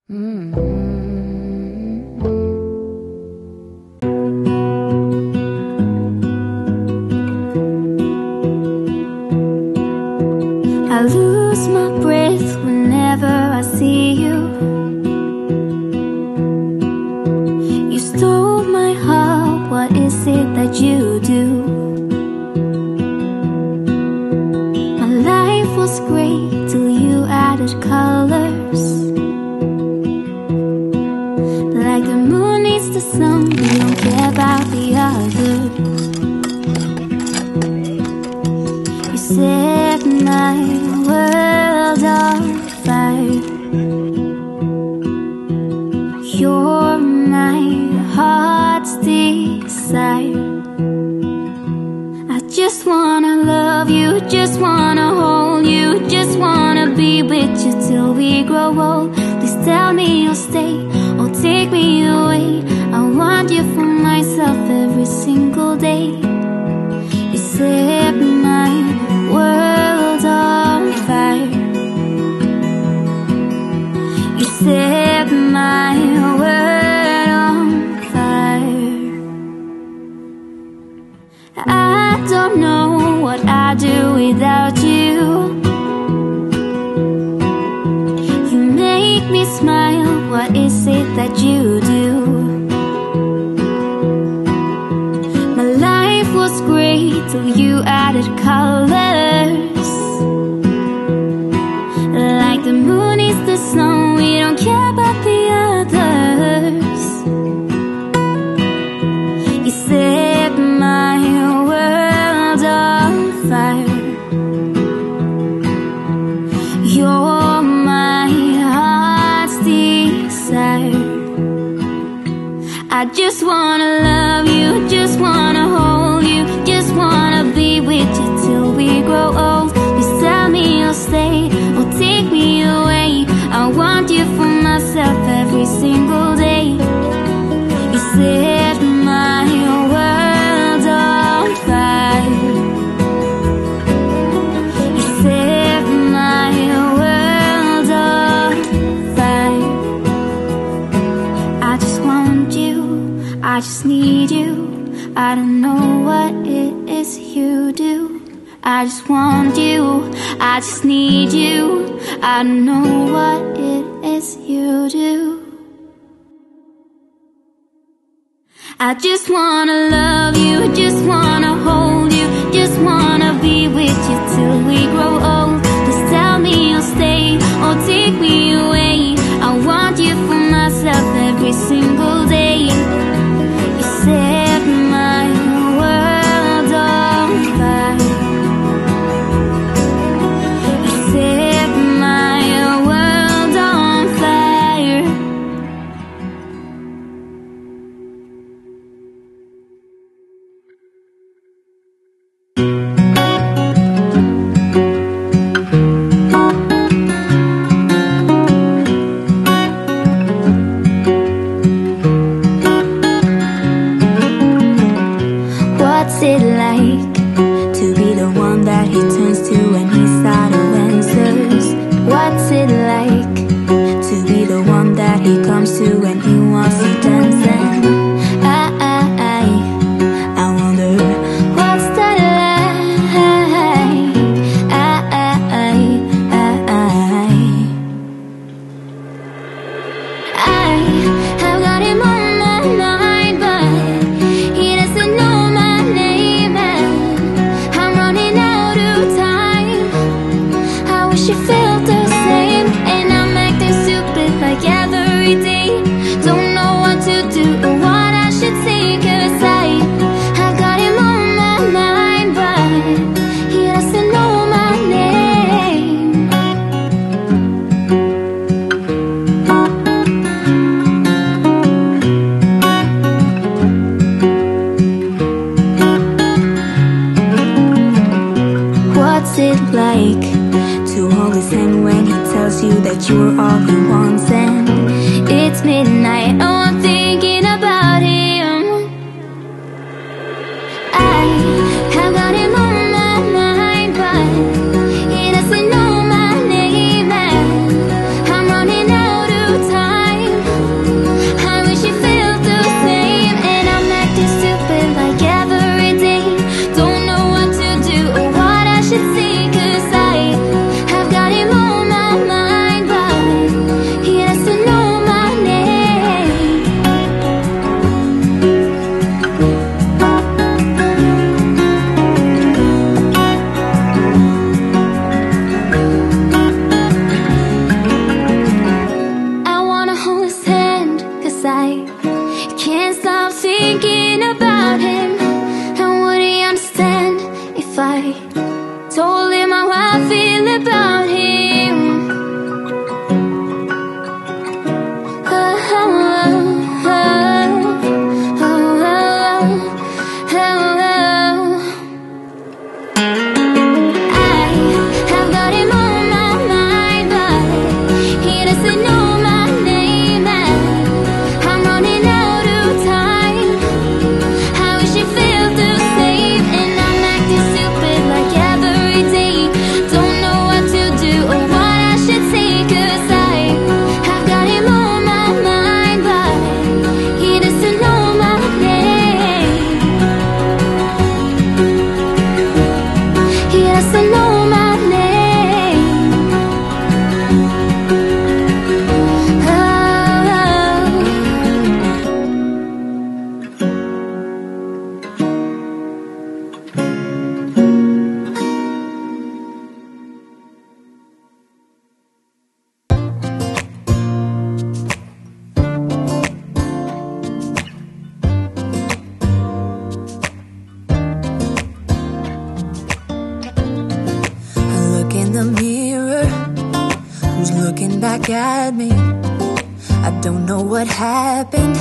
I lose my breath whenever I see you. You stole my heart, what is it that you do? My life was great till you added colors. Like the moon needs the sun, we don't care about the others. You set my world on fire. You're my heart's desire. I just wanna love you, just wanna hold you, just wanna be with you till we grow old. Please tell me you'll stay or take me away. I want you for myself every single day. You set my world on fire. You set my world on fire. I don't know what I'd do without you. You make me smile, what is it that you do? My life was great till you added colors. Like the moon is the sun, we don't care about the others. You set my world on fire. You're my heart's desire. I just wanna love you, just wanna hold you, just wanna be with you till we grow old. Please tell me you'll stay or take me away. I want you for myself every single day. You set my world on fire. You set my world on fire. I just want you, I just need you. I don't know what it is you do. I just want you, I just need you. I don't know what it is you do. I just wanna love you, just wanna hold you, just wanna be with you till we grow old. Please tell me you'll stay or take me away. I want you for myself every single day. You set my world on fire. You set my world on fire. thinking about him. And would he understand if I told him how I feel about him? At me, I don't know what happened.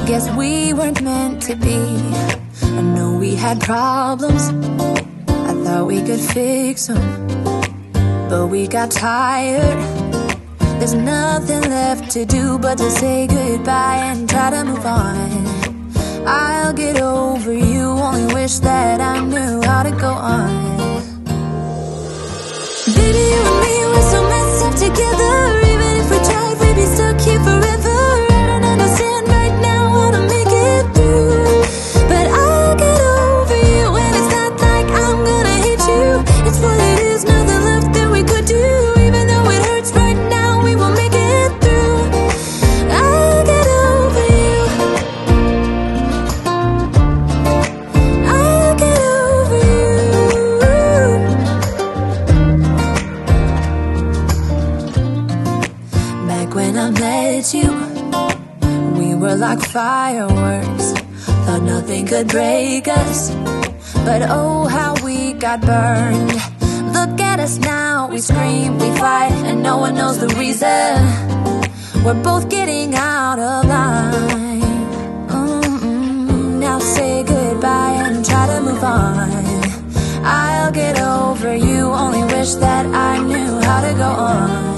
Guess we weren't meant to be. I know we had problems, I thought we could fix them, but we got tired. There's nothing left to do but to say goodbye and try to move on. I'll get over you, only wish that I knew how to go on. Baby, you and me, we're so messed up together. Even if we tried, we'd be stuck here forever. I don't understand right now how to make it through, but I'll get over you. And it's not like I'm gonna hate you. It's what it is, nothing left that we could do. Even though it hurts right now, we will make it through. I'll get over you. I'll get over you. When I met you, we were like fireworks. Thought nothing could break us, but oh how we got burned. Look at us now, we scream, we fight, and no one knows the reason. We're both getting out of line. Now say goodbye and try to move on. I'll get over you, only wish that I knew how to go on.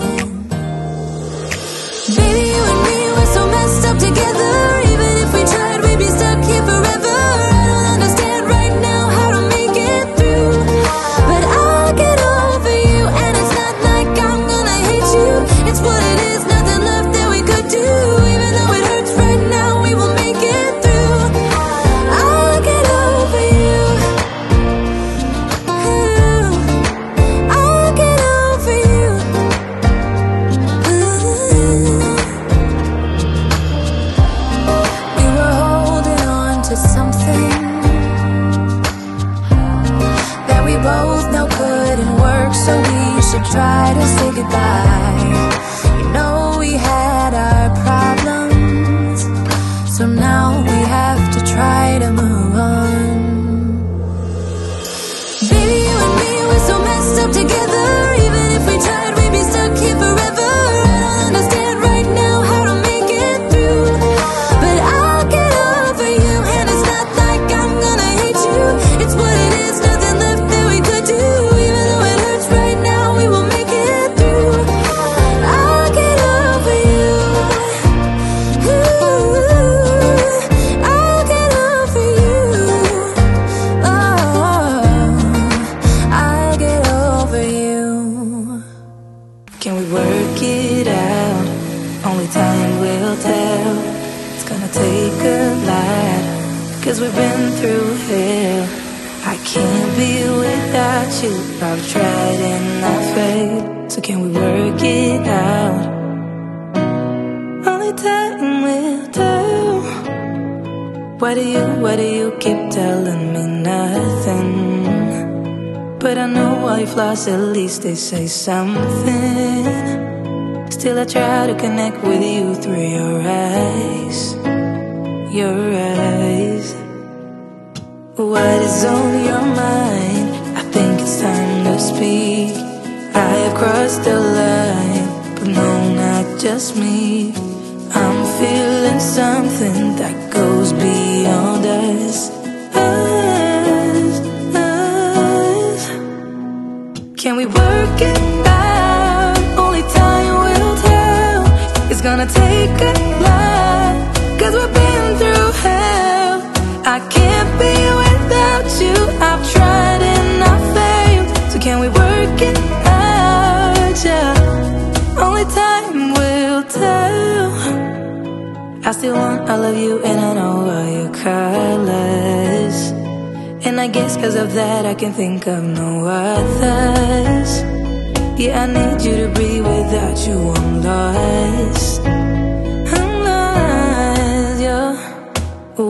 Baby, you and me, we're so messed up together. Even if we tried, we'd be stuck here forever. I don't understand right now how to make it through, but I'll get over you. And it's not like I'm gonna hate you. It's what it is, nothing left that we could do. Even though it hurts right now, we will make it through. I'll get over you. I'll get over you. Something that we both know couldn't work, so we should try to say goodbye. You know we had our problems, so now we have to try to move on. Baby, you and me, we're so messed up together. Even if we tried, we'd be stuck here forever. I don't understand right now how to make it through, but I'll get over you. It's what it is, nothing left that we could do. Even though it hurts right now, we will make it through. I'll get over you. I'll get over you. Oh, I'll get over you. Can we work it out? Only time will tell. It's gonna take a lot, 'cause we've been through hell. I can't be without you. I've tried and I've failed. So can we work it out? Only time will tell. Why do you keep telling me nothing? But I know life lost, at least they say something. Still I try to connect with you through your eyes. Your eyes. What is on your mind? I think it's time to speak. I have crossed the line, but no, not just me. I'm feeling something that goes beyond us. Can we work it out? Only time will tell. It's gonna take a lot, 'cause we've been through hell. I can't be without you. I've tried and I failed. So can we work it out? Yeah, only time will tell. I still want all of you and I know all your colors. And I guess 'cause of that I can think of no others. Yeah, I need you to breathe. Without you I'm lost. I'm lost, yeah.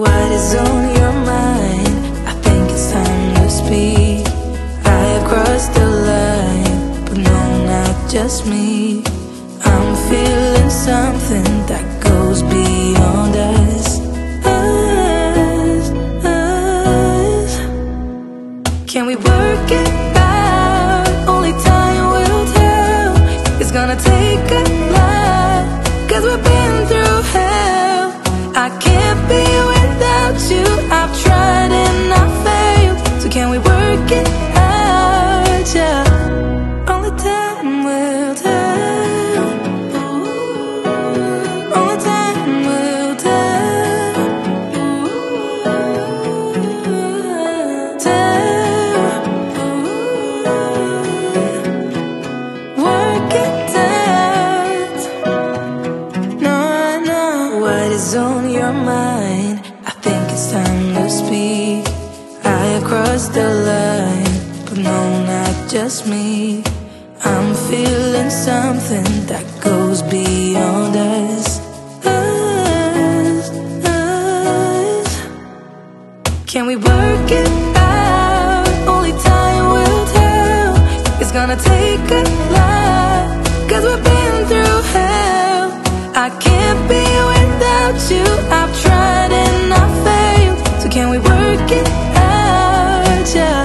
What is on your mind? I think it's time to speak. I have crossed the line, but no, not just me. I'm feeling something that goes beyond us. Can we work it out? Only time will tell. It's gonna take a lot, 'cause we've been through hell. I can't be without you. I've tried and I failed. So can we work it out? Yeah, only time will tell. Only time will tell. Work it out. No, no. What is on your mind? I think it's time to speak. I have crossed the line, but no, not just me. I'm feeling something that goes beyond us. Can we work it out? Only time will tell. It's gonna take a lot, 'cause we've been through hell. I can't be without you. I've tried and I failed. So can we work it out? Yeah.